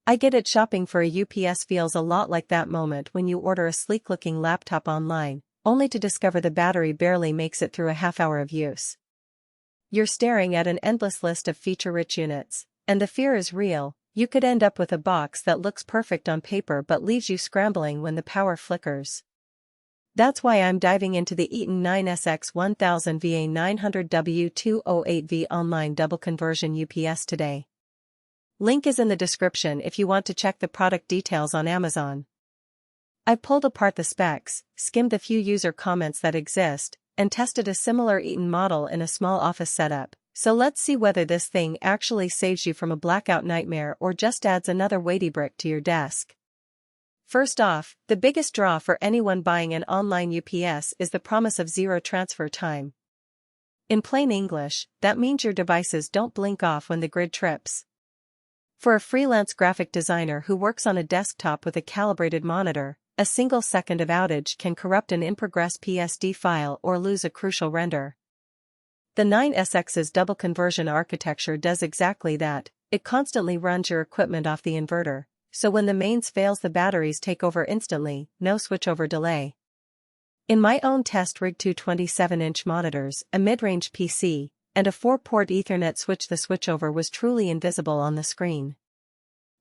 I get it, shopping for a UPS feels a lot like that moment when you order a sleek-looking laptop online, only to discover the battery barely makes it through a half hour of use. You're staring at an endless list of feature-rich units, and the fear is real. You could end up with a box that looks perfect on paper but leaves you scrambling when the power flickers. That's why I'm diving into the Eaton 9SX 1000VA 900W 208V online double conversion UPS today. Link is in the description if you want to check the product details on Amazon. I've pulled apart the specs, skimmed the few user comments that exist, and tested a similar Eaton model in a small office setup. So let's see whether this thing actually saves you from a blackout nightmare or just adds another weighty brick to your desk. First off, the biggest draw for anyone buying an online UPS is the promise of zero transfer time. In plain English, that means your devices don't blink off when the grid trips. For a freelance graphic designer who works on a desktop with a calibrated monitor, a single second of outage can corrupt an in-progress PSD file or lose a crucial render. The 9SX's double conversion architecture does exactly that. It constantly runs your equipment off the inverter, so when the mains fails the batteries take over instantly, no switchover delay. In my own test rig, 2 27-inch monitors, a mid-range PC, and a 4-port Ethernet switch, the switchover was truly invisible on the screen.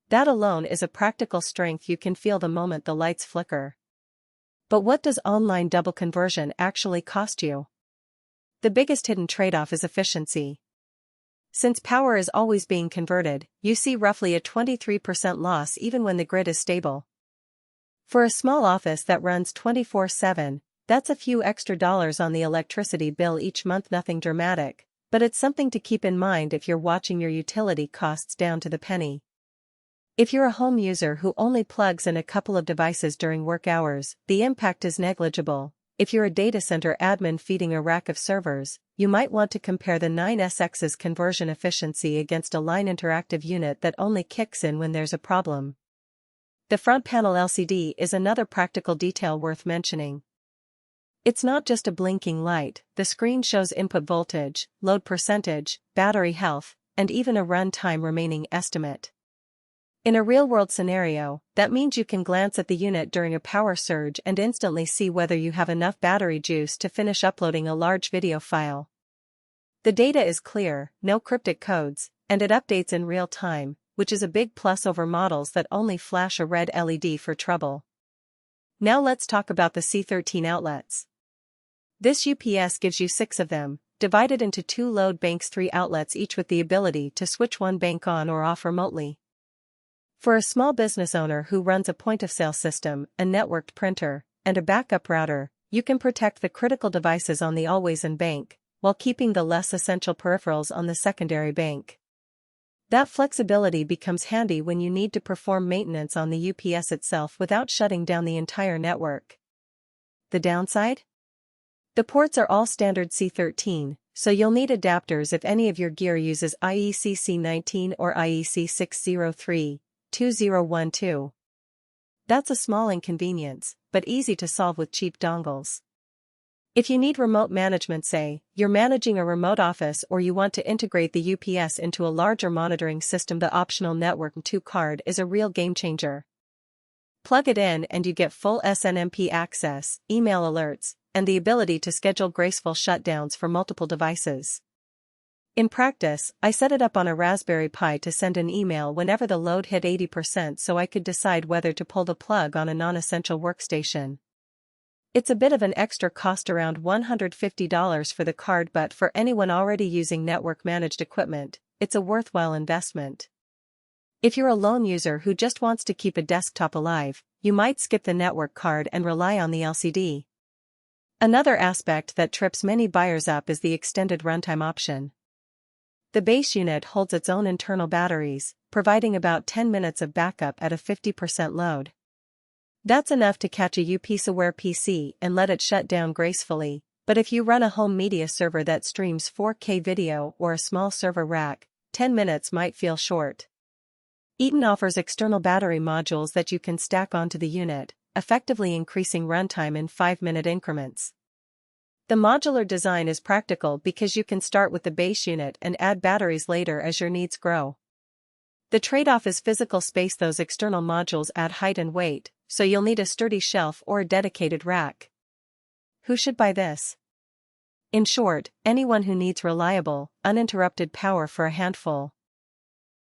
That alone is a practical strength you can feel the moment the lights flicker. But what does online double conversion actually cost you? The biggest hidden trade-off is efficiency. Since power is always being converted, you see roughly a 23% loss even when the grid is stable. For a small office that runs 24/7, that's a few extra dollars on the electricity bill each month, nothing dramatic, but it's something to keep in mind if you're watching your utility costs down to the penny. If you're a home user who only plugs in a couple of devices during work hours, the impact is negligible. If you're a data center admin feeding a rack of servers, you might want to compare the 9SX's conversion efficiency against a line interactive unit that only kicks in when there's a problem. The front panel LCD is another practical detail worth mentioning. It's not just a blinking light, the screen shows input voltage, load percentage, battery health, and even a runtime remaining estimate. In a real-world scenario, that means you can glance at the unit during a power surge and instantly see whether you have enough battery juice to finish uploading a large video file. The data is clear, no cryptic codes, and it updates in real time, which is a big plus over models that only flash a red LED for trouble. Now let's talk about the C13 outlets. This UPS gives you 6 of them, divided into 2 load banks, 3 outlets each with the ability to switch one bank on or off remotely. For a small business owner who runs a point-of-sale system, a networked printer, and a backup router, you can protect the critical devices on the always-on bank, while keeping the less essential peripherals on the secondary bank. That flexibility becomes handy when you need to perform maintenance on the UPS itself without shutting down the entire network. The downside? The ports are all standard C13, so you'll need adapters if any of your gear uses IEC C19 or IEC 603/2012. That's a small inconvenience, but easy to solve with cheap dongles. If you need remote management, say, you're managing a remote office or you want to integrate the UPS into a larger monitoring system, the optional Network 2 card is a real game changer. Plug it in and you get full SNMP access, email alerts, and the ability to schedule graceful shutdowns for multiple devices. In practice, I set it up on a Raspberry Pi to send an email whenever the load hit 80% so I could decide whether to pull the plug on a non-essential workstation. It's a bit of an extra cost, around $150 for the card, but for anyone already using network-managed equipment, it's a worthwhile investment. If you're a lone user who just wants to keep a desktop alive, you might skip the network card and rely on the LCD. Another aspect that trips many buyers up is the extended runtime option. The base unit holds its own internal batteries, providing about 10 minutes of backup at a 50% load. That's enough to catch a UPS-aware PC and let it shut down gracefully, but if you run a home media server that streams 4K video or a small server rack, 10 minutes might feel short. Eaton offers external battery modules that you can stack onto the unit, effectively increasing runtime in 5-minute increments. The modular design is practical because you can start with the base unit and add batteries later as your needs grow. The trade-off is physical space. Those external modules add height and weight, so you'll need a sturdy shelf or a dedicated rack. Who should buy this? In short, anyone who needs reliable, uninterrupted power for a handful.